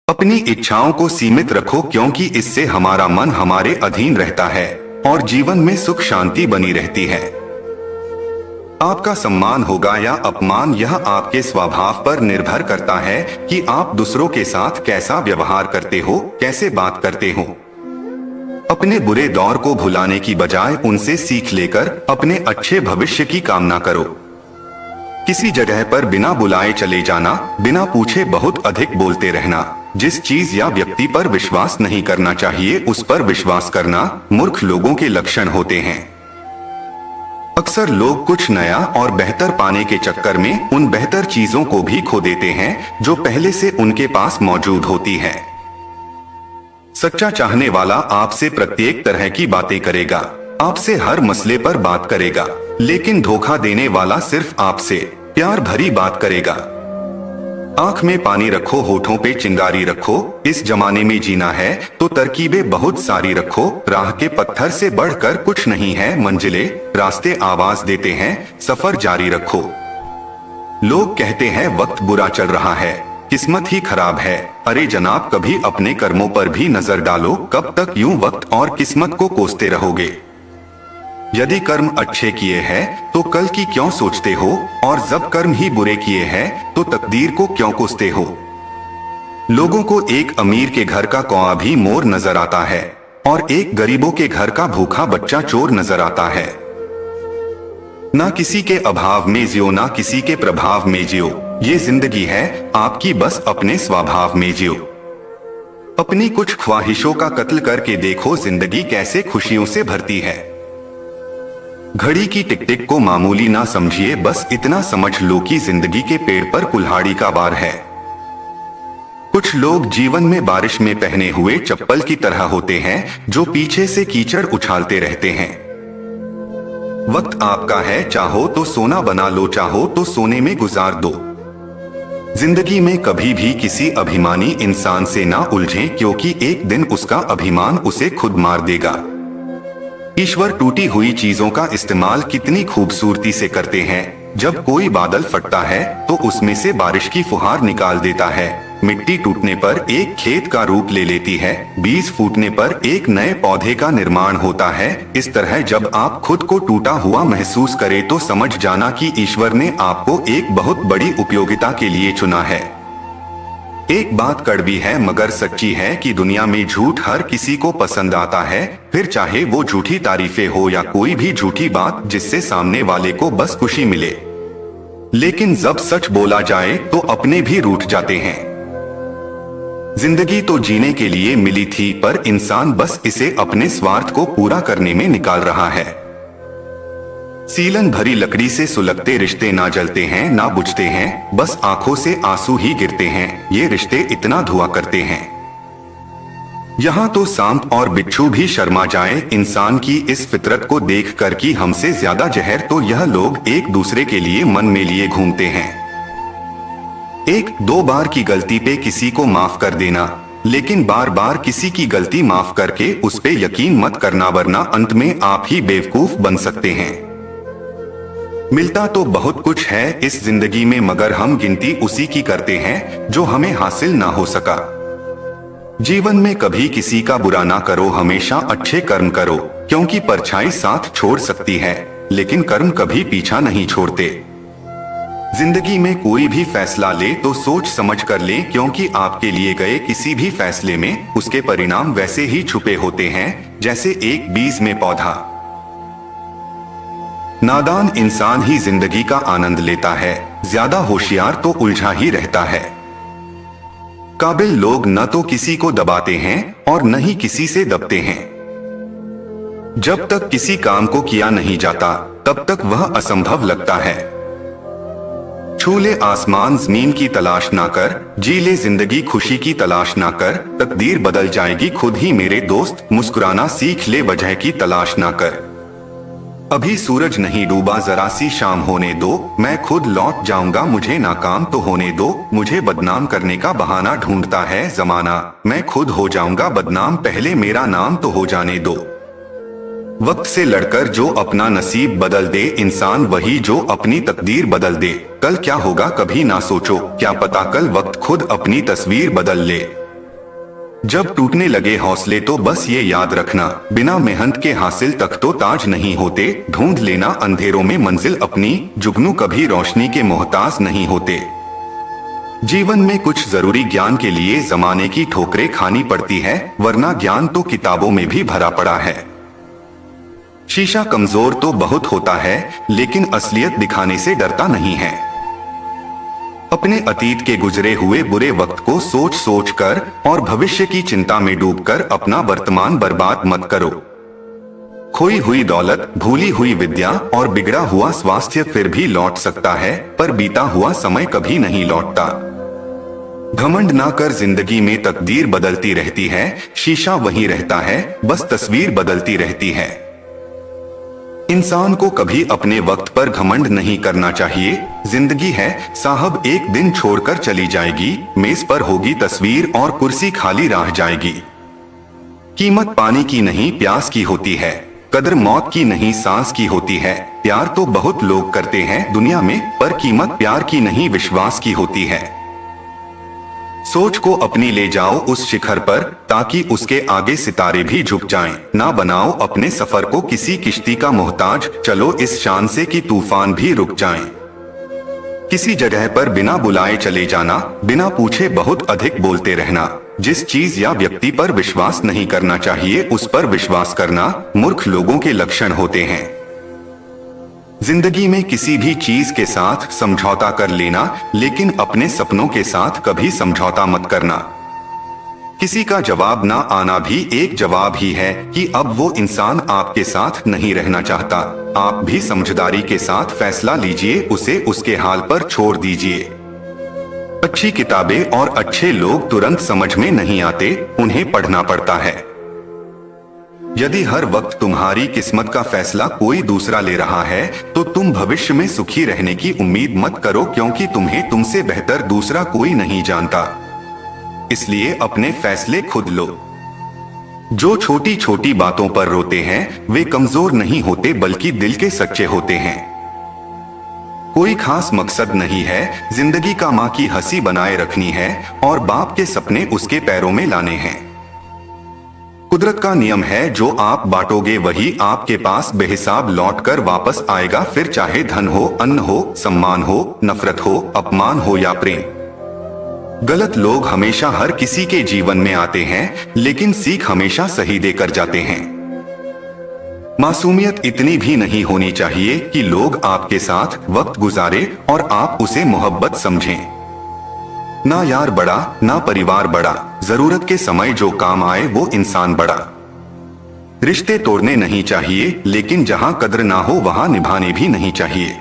अपनी इच्छाओं को सीमित रखो क्योंकि इससे हमारा मन हमारे अधीन रहता है और जीवन में सुख शांति बनी रहती है। आपका सम्मान होगा या अपमान, यह आपके स्वभाव पर निर्भर करता है कि आप दूसरों के साथ कैसा व्यवहार करते हो, कैसे बात करते हो। अपने बुरे दौर को भुलाने की बजाय उनसे सीख लेकर अपने अच्छे भविष्य की कामना करो। किसी जगह पर बिना बुलाए चले जाना, बिना पूछे बहुत अधिक बोलते रहना, जिस चीज या व्यक्ति पर विश्वास नहीं करना चाहिए उस पर विश्वास करना मूर्ख लोगों के लक्षण होते हैं। अक्सर लोग कुछ नया और बेहतर पाने के चक्कर में उन बेहतर चीजों को भी खो देते हैं जो पहले से उनके पास मौजूद होती है। सच्चा चाहने वाला आपसे प्रत्येक तरह की बातें करेगा, आपसे हर मसले पर बात करेगा, लेकिन धोखा देने वाला सिर्फ आपसे प्यार भरी बात करेगा। आंख में पानी रखो, होठों पे चिंगारी रखो, इस जमाने में जीना है तो तरकीबें बहुत सारी रखो। राह के पत्थर से बढ़कर कुछ नहीं है, मंजिलें रास्ते आवाज देते हैं, सफर जारी रखो। लोग कहते हैं वक्त बुरा चल रहा है, किस्मत ही खराब है। अरे जनाब, कभी अपने कर्मों पर भी नजर डालो, कब तक यूं वक्त और किस्मत को कोसते रहोगे। यदि कर्म अच्छे किए हैं तो कल की क्यों सोचते हो, और जब कर्म ही बुरे किए हैं तो तकदीर को क्यों कोसते हो। लोगों को एक अमीर के घर का कौआ भी मोर नजर आता है और एक गरीबों के घर का भूखा बच्चा चोर नजर आता है। ना किसी के अभाव में जियो, ना किसी के प्रभाव में जियो, ये जिंदगी है आपकी, बस अपने स्वभाव में जियो। अपनी कुछ ख्वाहिशों का कत्ल करके देखो जिंदगी कैसे खुशियों से भरती है। घड़ी की टिक टिक को मामूली ना समझिए, बस इतना समझ लो कि जिंदगी के पेड़ पर कुल्हाड़ी का वार है। कुछ लोग जीवन में बारिश में पहने हुए चप्पल की तरह होते हैं जो पीछे से कीचड़ उछालते रहते हैं। वक्त आपका है, चाहो तो सोना बना लो, चाहो तो सोने में गुजार दो। जिंदगी में कभी भी किसी अभिमानी इंसान से ना उलझें क्योंकि एक दिन उसका अभिमान उसे खुद मार देगा। ईश्वर टूटी हुई चीजों का इस्तेमाल कितनी खूबसूरती से करते हैं। जब कोई बादल फटता है तो उसमें से बारिश की फुहार निकाल देता है। मिट्टी टूटने पर एक खेत का रूप ले लेती है, बीज फूटने पर एक नए पौधे का निर्माण होता है। इस तरह जब आप खुद को टूटा हुआ महसूस करें तो समझ जाना कि ईश्वर ने आपको एक बहुत बड़ी उपयोगिता के लिए चुना है। एक बात कड़वी है मगर सच्ची है कि दुनिया में झूठ हर किसी को पसंद आता है, फिर चाहे वो झूठी तारीफें हो या कोई भी झूठी बात जिससे सामने वाले को बस खुशी मिले। लेकिन जब सच बोला जाए तो अपने भी रूठ जाते हैं। जिंदगी तो जीने के लिए मिली थी पर इंसान बस इसे अपने स्वार्थ को पूरा करने में निकाल रहा है। सीलन भरी लकड़ी से सुलगते रिश्ते ना जलते हैं ना बुझते हैं, बस आंखों से आंसू ही गिरते हैं। ये रिश्ते इतना धुआं करते हैं। यहाँ तो सांप और बिच्छू भी शर्मा जाए इंसान की इस फितरत को देखकर कि हमसे ज्यादा जहर तो यह लोग एक दूसरे के लिए मन में लिए घूमते हैं। एक दो बार की गलती पे किसी को माफ कर देना, लेकिन बार बार किसी की गलती माफ करके उस पे यकीन मत करना, वरना अंत में आप ही बेवकूफ बन सकते हैं। मिलता तो बहुत कुछ है इस जिंदगी में मगर हम गिनती उसी की करते हैं जो हमें हासिल ना हो सका। जीवन में कभी किसी का बुरा ना करो, हमेशा अच्छे कर्म करो क्योंकि परछाई साथ छोड़ सकती है लेकिन कर्म कभी पीछा नहीं छोड़ते। जिंदगी में कोई भी फैसला ले तो सोच समझ कर ले क्योंकि आपके लिए गए किसी भी फैसले में उसके परिणाम वैसे ही छुपे होते हैं जैसे एक बीज में पौधा। नादान इंसान ही जिंदगी का आनंद लेता है, ज्यादा होशियार तो उलझा ही रहता है। काबिल लोग न तो किसी को दबाते हैं और न ही किसी से दबते हैं। जब तक किसी काम को किया नहीं जाता तब तक वह असंभव लगता है। छू ले आसमान जमीन की तलाश ना कर, जी ले जिंदगी खुशी की तलाश ना कर, तकदीर बदल जाएगी खुद ही मेरे दोस्त, मुस्कुराना सीख ले वजह की तलाश ना कर। अभी सूरज नहीं डूबा, जरा सी शाम होने दो, मैं खुद लौट जाऊंगा, मुझे नाकाम तो होने दो। मुझे बदनाम करने का बहाना ढूंढता है जमाना, मैं खुद हो जाऊंगा बदनाम, पहले मेरा नाम तो हो जाने दो। वक्त से लड़कर जो अपना नसीब बदल दे इंसान वही जो अपनी तकदीर बदल दे। कल क्या होगा कभी ना सोचो, क्या पता कल वक्त खुद अपनी तस्वीर बदल ले। जब टूटने लगे हौसले तो बस ये याद रखना, बिना मेहनत के हासिल तक तो ताज नहीं होते। ढूंढ लेना अंधेरों में मंजिल अपनी, जुगनू कभी रोशनी के मोहताज नहीं होते। जीवन में कुछ जरूरी ज्ञान के लिए जमाने की ठोकरें खानी पड़ती है, वरना ज्ञान तो किताबों में भी भरा पड़ा है। शीशा कमजोर तो बहुत होता है, लेकिन असलियत दिखाने से डरता नहीं है। अपने अतीत के गुजरे हुए बुरे वक्त को सोच सोच कर और भविष्य की चिंता में डूबकर अपना वर्तमान बर्बाद मत करो। खोई हुई दौलत, भूली हुई विद्या और बिगड़ा हुआ स्वास्थ्य फिर भी लौट सकता है, पर बीता हुआ समय कभी नहीं लौटता। घमंड ना कर, जिंदगी में तकदीर बदलती रहती है। शीशा वही रहता है, बस तस्वीर बदलती रहती है। इंसान को कभी अपने वक्त पर घमंड नहीं करना चाहिए। जिंदगी है साहब, एक दिन छोड़कर चली जाएगी। मेज पर होगी तस्वीर और कुर्सी खाली रह जाएगी। कीमत पानी की नहीं प्यास की होती है, कदर मौत की नहीं सांस की होती है। प्यार तो बहुत लोग करते हैं दुनिया में, पर कीमत प्यार की नहीं विश्वास की होती है। सोच को अपनी ले जाओ उस शिखर पर, ताकि उसके आगे सितारे भी झुक जाएं। ना बनाओ अपने सफर को किसी किश्ती का मोहताज, चलो इस शान से कि तूफान भी रुक जाएं। किसी जगह पर बिना बुलाए चले जाना, बिना पूछे बहुत अधिक बोलते रहना। जिस चीज या व्यक्ति पर विश्वास नहीं करना चाहिए उस पर विश्वास करना मूर्ख लोगों के लक्षण होते हैं। जिंदगी में किसी भी चीज के साथ समझौता कर लेना, लेकिन अपने सपनों के साथ कभी समझौता मत करना। किसी का जवाब ना आना भी एक जवाब ही है कि अब वो इंसान आपके साथ नहीं रहना चाहता। आप भी समझदारी के साथ फैसला लीजिए, उसे उसके हाल पर छोड़ दीजिए। अच्छी किताबें और अच्छे लोग तुरंत समझ में नहीं आते, उन्हें पढ़ना पड़ता है। यदि हर वक्त तुम्हारी किस्मत का फैसला कोई दूसरा ले रहा है, तो तुम भविष्य में सुखी रहने की उम्मीद मत करो, क्योंकि तुम्हें तुमसे बेहतर दूसरा कोई नहीं जानता। इसलिए अपने फैसले खुद लो। जो छोटी छोटी बातों पर रोते हैं वे कमजोर नहीं होते, बल्कि दिल के सच्चे होते हैं। कोई खास मकसद नहीं है, जिंदगी का माँ की हंसी बनाए रखनी है और बाप के सपने उसके पैरों में लाने हैं। कुदरत का नियम है, जो आप बांटोगे वही आपके पास बेहिसाब लौट कर वापस आएगा। फिर चाहे धन हो, अन्न हो, सम्मान हो, नफरत हो, अपमान हो या प्रेम। गलत लोग हमेशा हर किसी के जीवन में आते हैं, लेकिन सीख हमेशा सही देकर जाते हैं। मासूमियत इतनी भी नहीं होनी चाहिए कि लोग आपके साथ वक्त गुजारे और आप उसे मोहब्बत समझें। ना यार बड़ा, ना परिवार बड़ा, जरूरत के समय जो काम आए वो इंसान बड़ा। रिश्ते तोड़ने नहीं चाहिए, लेकिन जहां कद्र ना हो वहां निभाने भी नहीं चाहिए।